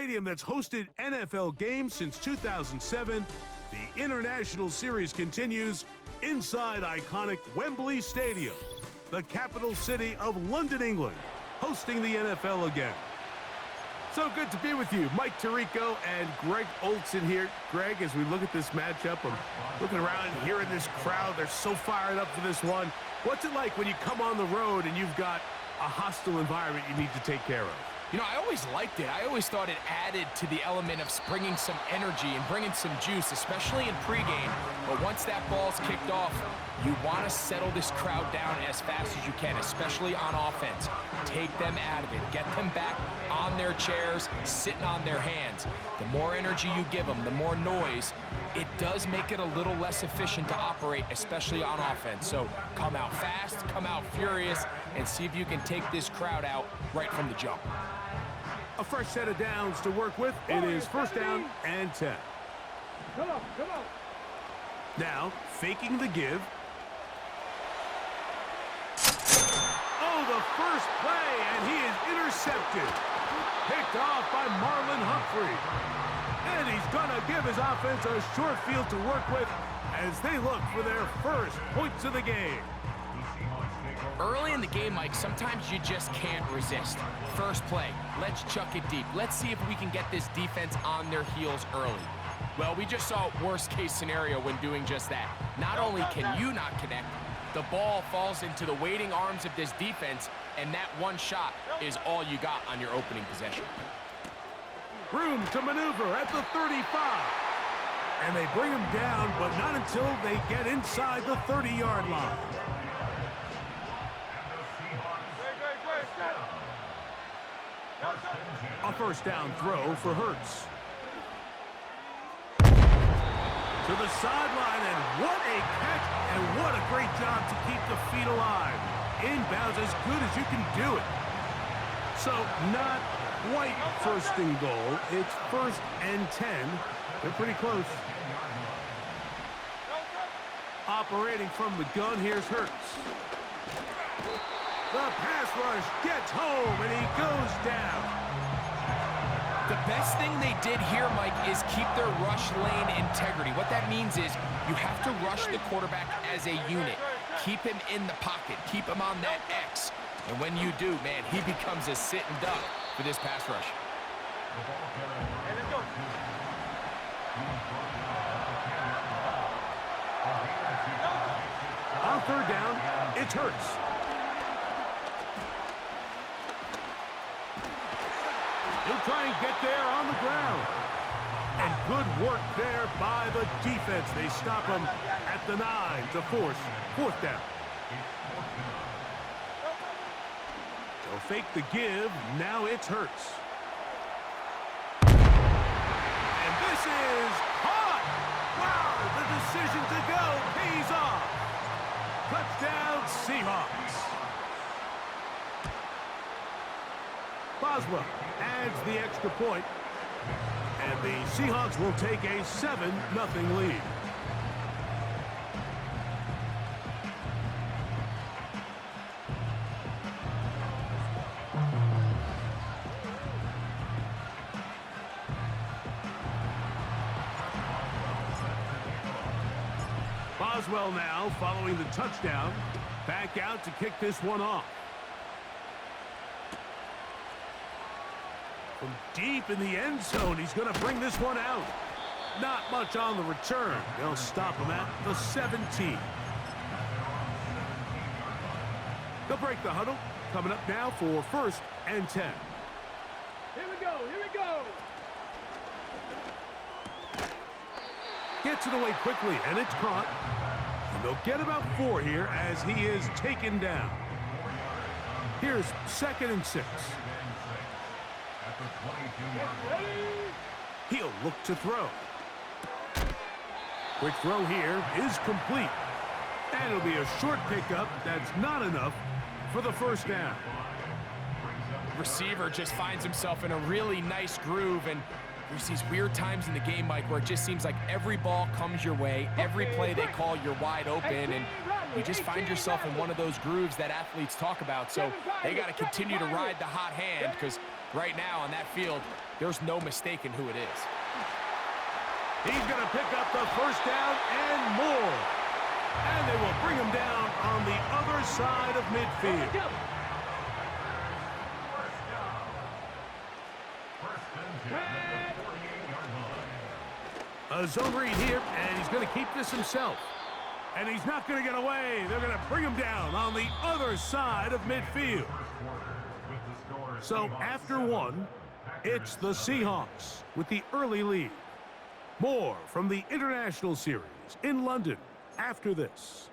stadium that's hosted NFL games since 2007, the International Series continues inside iconic Wembley Stadium, the capital city of London, England, hosting the NFL again. So good to be with you. Mike Tirico and Greg Olson here. Greg, as we look at this matchup, I'm looking around and hearing this crowd. They're so fired up for this one. What's it like when you come on the road and you've got a hostile environment you need to take care of? You know, I always liked it. I always thought it added to the element of bringing some energy and bringing some juice, especially in pregame. But once that ball's kicked off, you want to settle this crowd down as fast as you can, especially on offense. Take them out of it. Get them back on their chairs, sitting on their hands. The more energy you give them, the more noise. It does make it a little less efficient to operate, especially on offense. So come out fast, come out furious, and see if you can take this crowd out right from the jump. A fresh set of downs to work with. It is first down and 10. Come on. Now, faking the give. Oh, the first play, and he is intercepted. Picked off by Marlon Humphrey. And he's going to give his offense a short field to work with as they look for their first points of the game. Early in the game, Mike, sometimes you just can't resist. First play, let's chuck it deep. Let's see if we can get this defense on their heels early. Well, we just saw worst case scenario when doing just that. Not only can you not connect, the ball falls into the waiting arms of this defense, and that one shot is all you got on your opening possession. Room to maneuver at the 35. And they bring him down, but not until they get inside the 30-yard line. A first down throw for Hurts. To the sideline, and what a catch, and what a great job to keep the feet alive. Inbounds as good as you can do it. So, not quite first and goal. It's first and 10. They're pretty close. Operating from the gun, here's Hurts. The pass rush gets home, and he goes down. The best thing they did here, Mike, is keep their rush lane integrity. What that means is you have to rush the quarterback as a unit. Keep him in the pocket. Keep him on that X. And when you do, man, he becomes a sitting duck for this pass rush. On third down, it's Hurts. He'll try and get there on the ground. And good work there by the defense. They stop him at the 9 to force fourth down. They'll fake the give. Now it's Hurts. And this is caught. Wow, the decision to go pays off. Touchdown, Seahawks. Boswell adds the extra point, and the Seahawks will take a 7-0 lead. Boswell now following the touchdown, back out to kick this one off. From deep in the end zone, he's going to bring this one out. Not much on the return. They'll stop him at the 17. They'll break the huddle. Coming up now for first and 10. Here we go. Gets it away quickly, and it's caught. And they'll get about 4 here as he is taken down. Here's second and 6. He'll look to throw. Quick throw here is complete. And it'll be a short pickup. That's not enough for the first down. Receiver just finds himself in a really nice groove, and there's these weird times in the game, Mike, where it just seems like every ball comes your way, every play they call, you're wide open, and you just find yourself in one of those grooves that athletes talk about. So they got to continue to ride the hot hand, because right now on that field, There's no mistaking who it is. He's going to pick up the first down and more. And they will bring him down on the other side of midfield. A zone read here, and he's going to keep this himself. And he's not going to get away. They're going to bring him down on the other side of midfield. So after one, it's the Seahawks with the early lead. More from the International Series in London after this.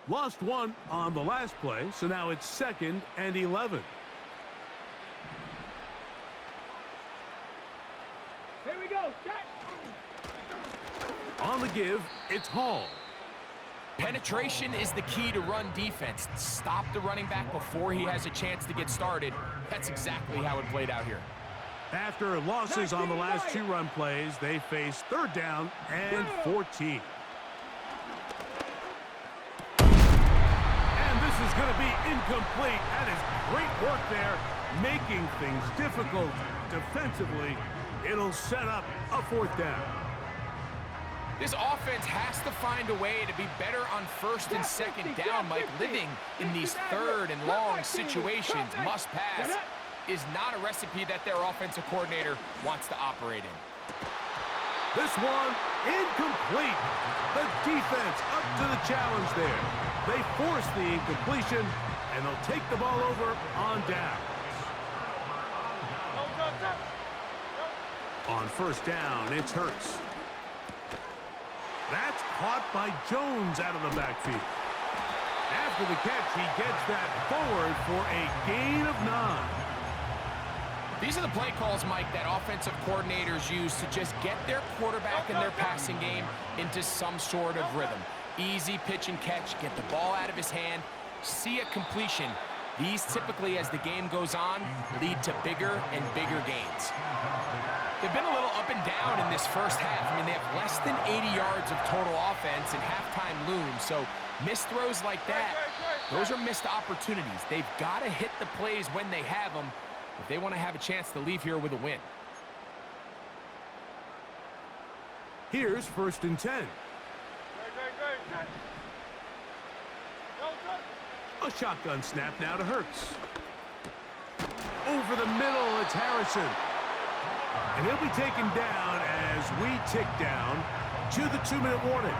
Lost one on the last play, so now it's 2nd and 11. Here we go. Set. On the give, it's Hall. Penetration is the key to run defense. Stop the running back before he has a chance to get started. That's exactly how it played out here. After losses on the last 2 run plays, they face 3rd down and 14. And this is going to be incomplete. That is great work there, making things difficult defensively. It'll set up a 4th down. This offense has to find a way to be better on 1st and 2nd down, Mike. Living in these 3rd and long situations, must pass, is not a recipe that their offensive coordinator wants to operate in. This one incomplete. The defense up to the challenge there. They force the incompletion, and they'll take the ball over on downs. On 1st down, it's Hurts. That's caught by Jones out of the backfield. After the catch, he gets that forward for a gain of 9. These are the play calls, Mike, that offensive coordinators use to just get their quarterback and their passing game into some sort of rhythm. Easy pitch and catch, get the ball out of his hand, see a completion. These typically, as the game goes on, lead to bigger and bigger gains. They've been a little up and down in this first half. I mean, they have less than 80 yards of total offense and halftime looms. So missed throws like that, those are missed opportunities. They've got to hit the plays when they have them if they want to have a chance to leave here with a win. Here's 1st and 10. A shotgun snap now to Hurts. Over the middle, it's Harrison. And he'll be taken down as we tick down to the 2-minute warning.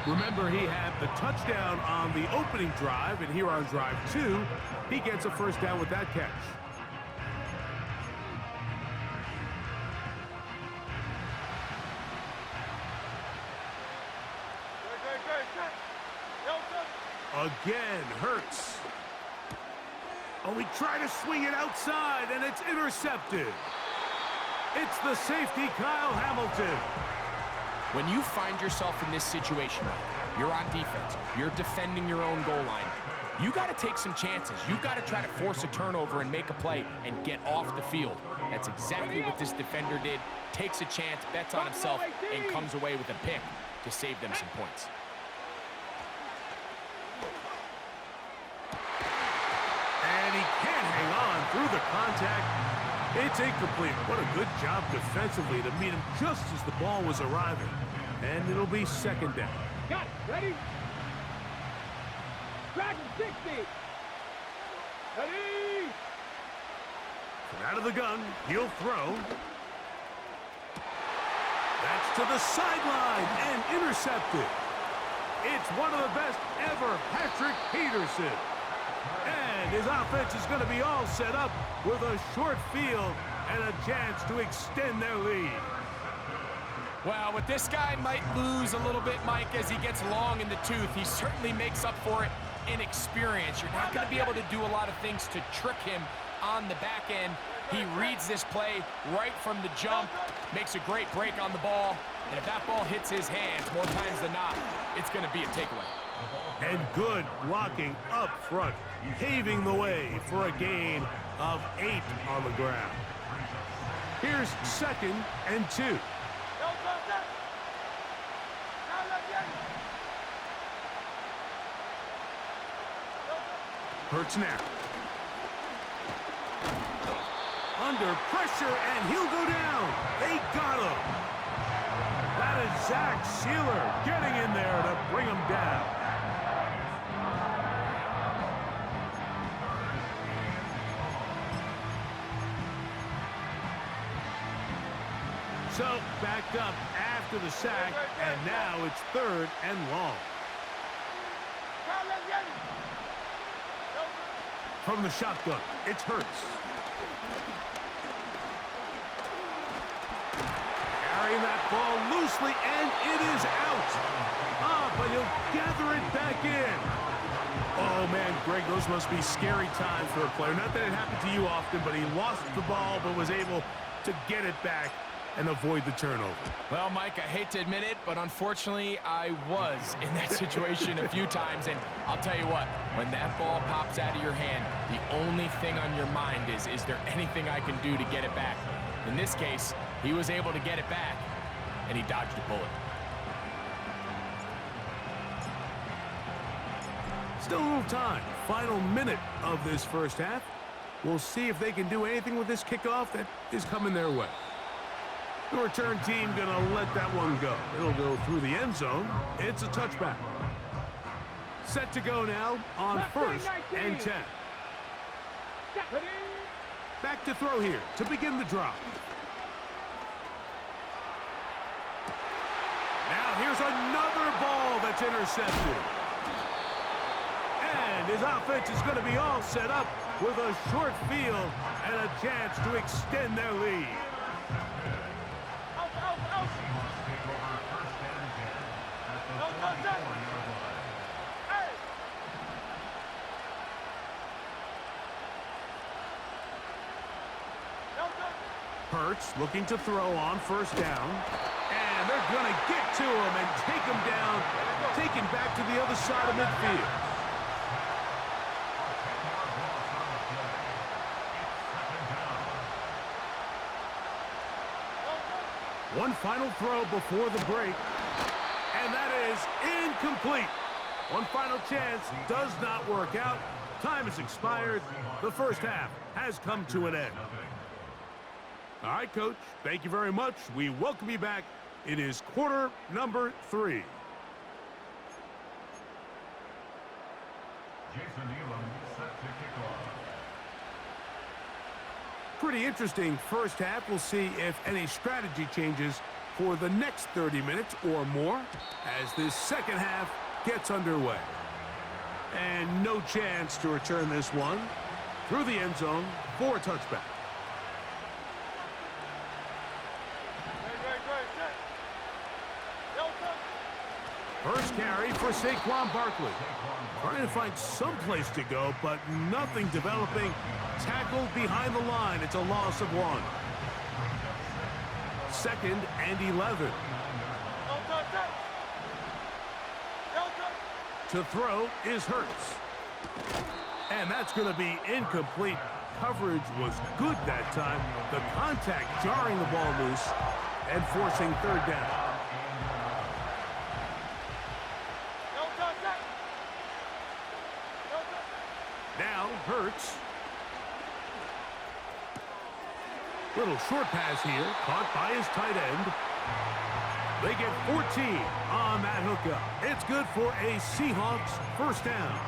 Remember, he had the touchdown on the opening drive, and here on drive 2, he gets a 1st down with that catch. Again, Hurts. Oh, he tried to swing it outside, and it's intercepted. It's the safety, Kyle Hamilton. When you find yourself in this situation, you're on defense, you're defending your own goal line, you got to take some chances. You got to try to force a turnover and make a play and get off the field. That's exactly what this defender did. Takes a chance, bets on himself, and comes away with a pick to save them some points. And he can't hang on through the contact. It's incomplete. What a good job defensively to meet him just as the ball was arriving. And it'll be 2nd down. Got it. Ready? Dragon 60. Ready? From out of the gun, he'll throw. That's to the sideline and intercepted. It's one of the best ever, Patrick Peterson. And his offense is going to be all set up with a short field and a chance to extend their lead. Well, what this guy might lose a little bit, Mike, as he gets long in the tooth, he certainly makes up for it in experience. You're not going to be able to do a lot of things to trick him on the back end. He reads this play right from the jump, makes a great break on the ball, and if that ball hits his hands more times than not, it's going to be a takeaway. And good blocking up front, paving the way for a gain of 8 on the ground. Here's 2nd and 2. Hurts now. Under pressure, and he'll go down. They got him. That is Zach Sealer getting in there to bring him down. So, backed up after the sack, and now it's 3rd and long. From the shotgun, it's Hurts. Carrying that ball loosely, and it is out. But he'll gather it back in. Oh, man, Greg, those must be scary times for a player. Not that it happened to you often, but he lost the ball but was able to get it back and avoid the turnover. Well, Mike, I hate to admit it, but unfortunately, I was in that situation a few times, and I'll tell you what, when that ball pops out of your hand, the only thing on your mind is there anything I can do to get it back? In this case, he was able to get it back, and he dodged a bullet. Still a little time. Final minute of this first half. We'll see if they can do anything with this kickoff that is coming their way. The return team gonna let that one go. It'll go through the end zone. It's a touchback. Set to go now on 1st and 10. Back to throw here to begin the drive. Now here's another ball that's intercepted. And his offense is going to be all set up with a short field and a chance to extend their lead. Hurts looking to throw on 1st down. And they're going to get to him and take him down, take him back to the other side of midfield. One final throw before the break, and that is incomplete. One final chance does not work out. Time has expired. The first half has come to an end. All right, Coach, thank you very much. We welcome you back. It is quarter number 3. Pretty interesting first half. We'll see if any strategy changes for the next 30 minutes or more as this second half gets underway. And no chance to return this one through the end zone for a touchback. First carry for Saquon Barkley. Trying to find some place to go, but nothing developing. Tackled behind the line. It's a loss of 1. 2nd and 11. To throw is Hurts. And that's going to be incomplete. Coverage was good that time. The contact jarring the ball loose and forcing 3rd down. Now Hurts. Little short pass here, caught by his tight end. They get 14 on that hookup. It's good for a Seahawks 1st down.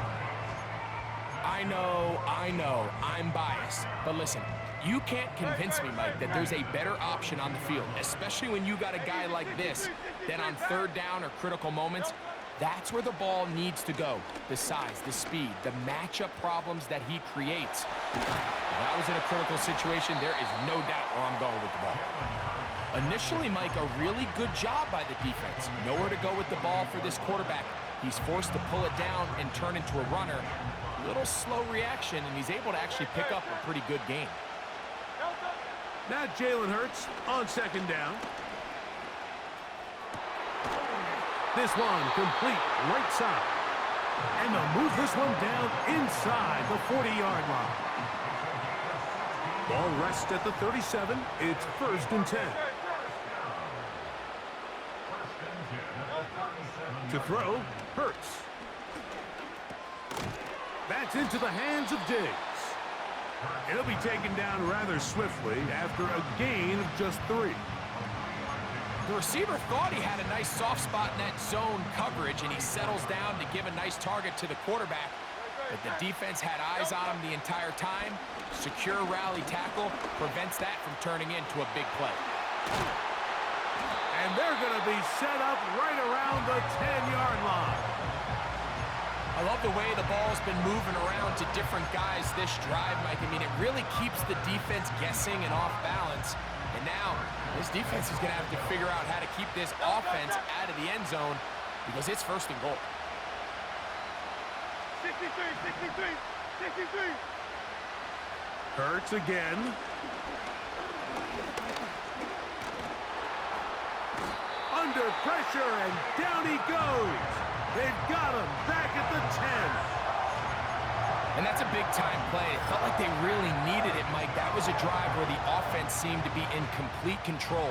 I know, I'm biased. But listen, you can't convince me, Mike, that there's a better option on the field, especially when you got a guy like this, that on 3rd down or critical moments, that's where the ball needs to go. The size, the speed, the matchup problems that he creates. If I was in a critical situation, there is no doubt where I'm going with the ball. Initially, Mike, a really good job by the defense. Nowhere to go with the ball for this quarterback. He's forced to pull it down and turn into a runner. Little slow reaction, and he's able to actually pick up a pretty good game. Now Jalen Hurts on 2nd down. This one complete right side. And they'll move this one down inside the 40-yard line. Ball rests at the 37. It's 1st and 10. To throw, Hurts. That's into the hands of Diggs. It'll be taken down rather swiftly after a gain of just 3. The receiver thought he had a nice soft spot in that zone coverage, and he settles down to give a nice target to the quarterback. But the defense had eyes on him the entire time. Secure rally tackle prevents that from turning into a big play. And they're going to be set up right around the 10-yard line. I love the way the ball's been moving around to different guys this drive, Mike. I mean, it really keeps the defense guessing and off balance. And now, this defense is going to have to figure out how to keep this offense out of the end zone because it's first and goal. 63, 63, 63. Hurts again. Under pressure, and down he goes. They've got him back at the 10. And that's a big-time play. It felt like they really needed it, Mike. That was a drive where the offense seemed to be in complete control.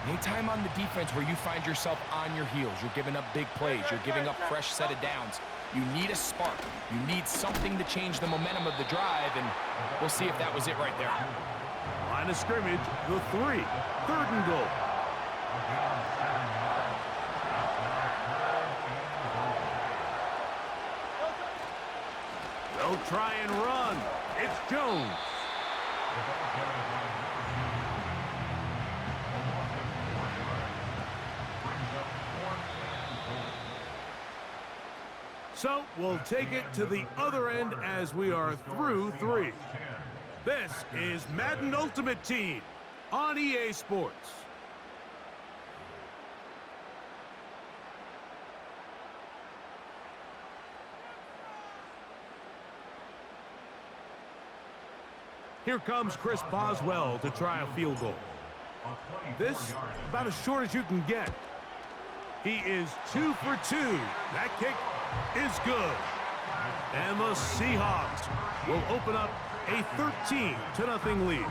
Anytime on the defense where you find yourself on your heels, you're giving up big plays, you're giving up fresh set of downs, you need a spark. You need something to change the momentum of the drive, and we'll see if that was it right there. Line of scrimmage, the 3. 3rd and goal. They'll try and run. It's Jones. So we'll take it to the other end as we are through 3. This is Madden Ultimate Team on EA Sports. Here comes Chris Boswell to try a field goal. This, about as short as you can get. He is 2 for 2. That kick is good. And the Seahawks will open up a 13-0 lead.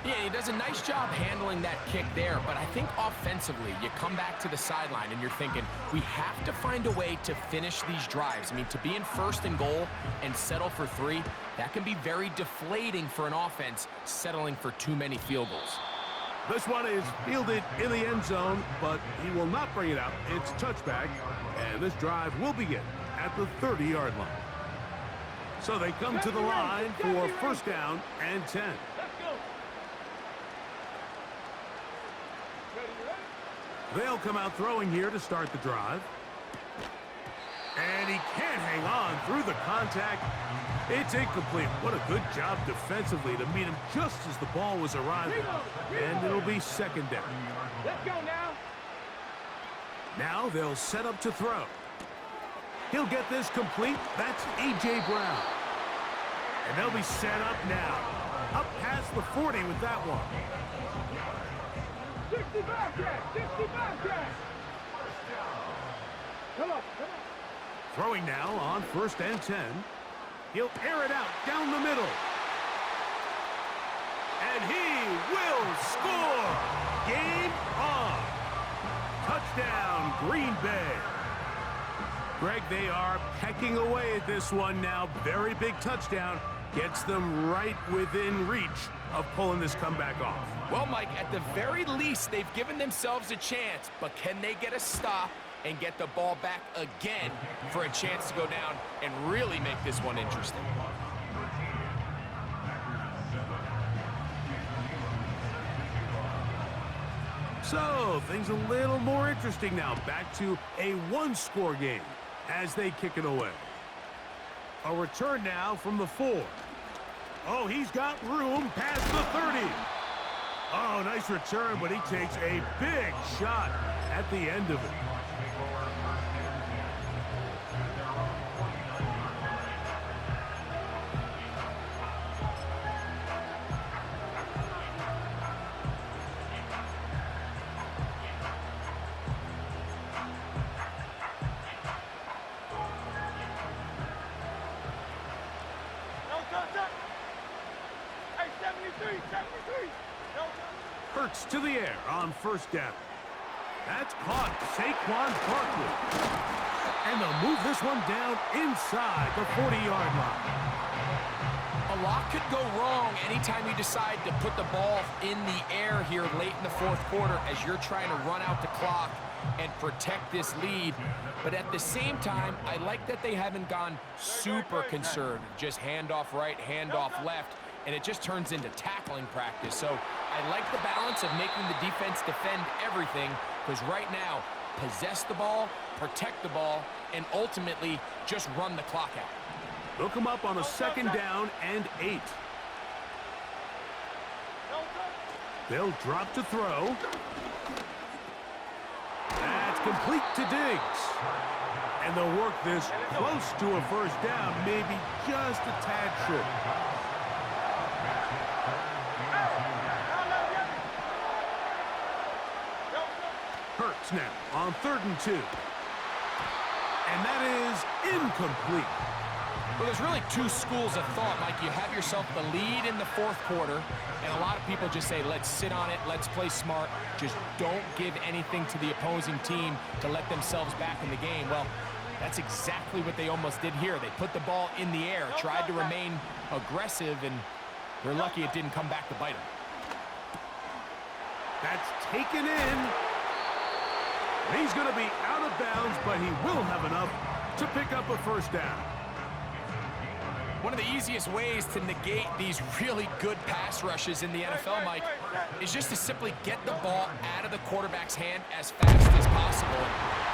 Yeah, he does a nice job handling that kick there, but I think offensively, you come back to the sideline and you're thinking, we have to find a way to finish these drives. I mean, to be in 1st and goal and settle for 3, that can be very deflating for an offense settling for too many field goals. This one is fielded in the end zone, but he will not bring it out. It's touchback, and this drive will begin at the 30-yard line. So they come to the line for 1st down and 10. They'll come out throwing here to start the drive. And he can't hang on through the contact. It's incomplete. What a good job defensively to meet him just as the ball was arriving. And it'll be 2nd down. Let's go now. Now they'll set up to throw. He'll get this complete. That's A.J. Brown. And they'll be set up now. Up past the 40 with that one. 65 track, 65 track. Come on, come on. Throwing now on 1st and 10. He'll air it out down the middle. And he will score. Game on. Touchdown, Green Bay. Greg, they are pecking away at this one now. Very big touchdown. Gets them right within reach of pulling this comeback off. Well, Mike, at the very least, they've given themselves a chance, but can they get a stop and get the ball back again for a chance to go down and really make this one interesting? So, things a little more interesting now. Back to a 1-score game as they kick it away. A return now from the 4. Oh, he's got room past the 30. Oh, nice return, but he takes a big shot at the end of it. Hurts to the air on 1st down. That's caught. Saquon Barkley. And they'll move this one down inside the 40-yard line. A lot could go wrong anytime you decide to put the ball in the air here late in the fourth quarter as you're trying to run out the clock and protect this lead. But at the same time, I like that they haven't gone super conservative, just handoff right, handoff left, and it just turns into tackling practice. So I like the balance of making the defense defend everything, because right now, possess the ball, protect the ball, and ultimately just run the clock out. Look them up on a 2nd down and 8. They'll drop to throw. That's complete to Diggs. And they'll work this close to a 1st down, maybe just a tad short. Hurts now on 3rd and 2. And that is incomplete. Well, there's really two schools of thought, Mike. You have yourself the lead in the fourth quarter, and a lot of people just say, let's sit on it, let's play smart, just don't give anything to the opposing team to let themselves back in the game. Well, that's exactly what they almost did here. They put the ball in the air, tried to remain aggressive, and they're lucky it didn't come back to bite them. That's taken in. He's going to be out of bounds, but he will have enough to pick up a 1st down. One of the easiest ways to negate these really good pass rushes in the NFL, Mike, is just to simply get the ball out of the quarterback's hand as fast as possible.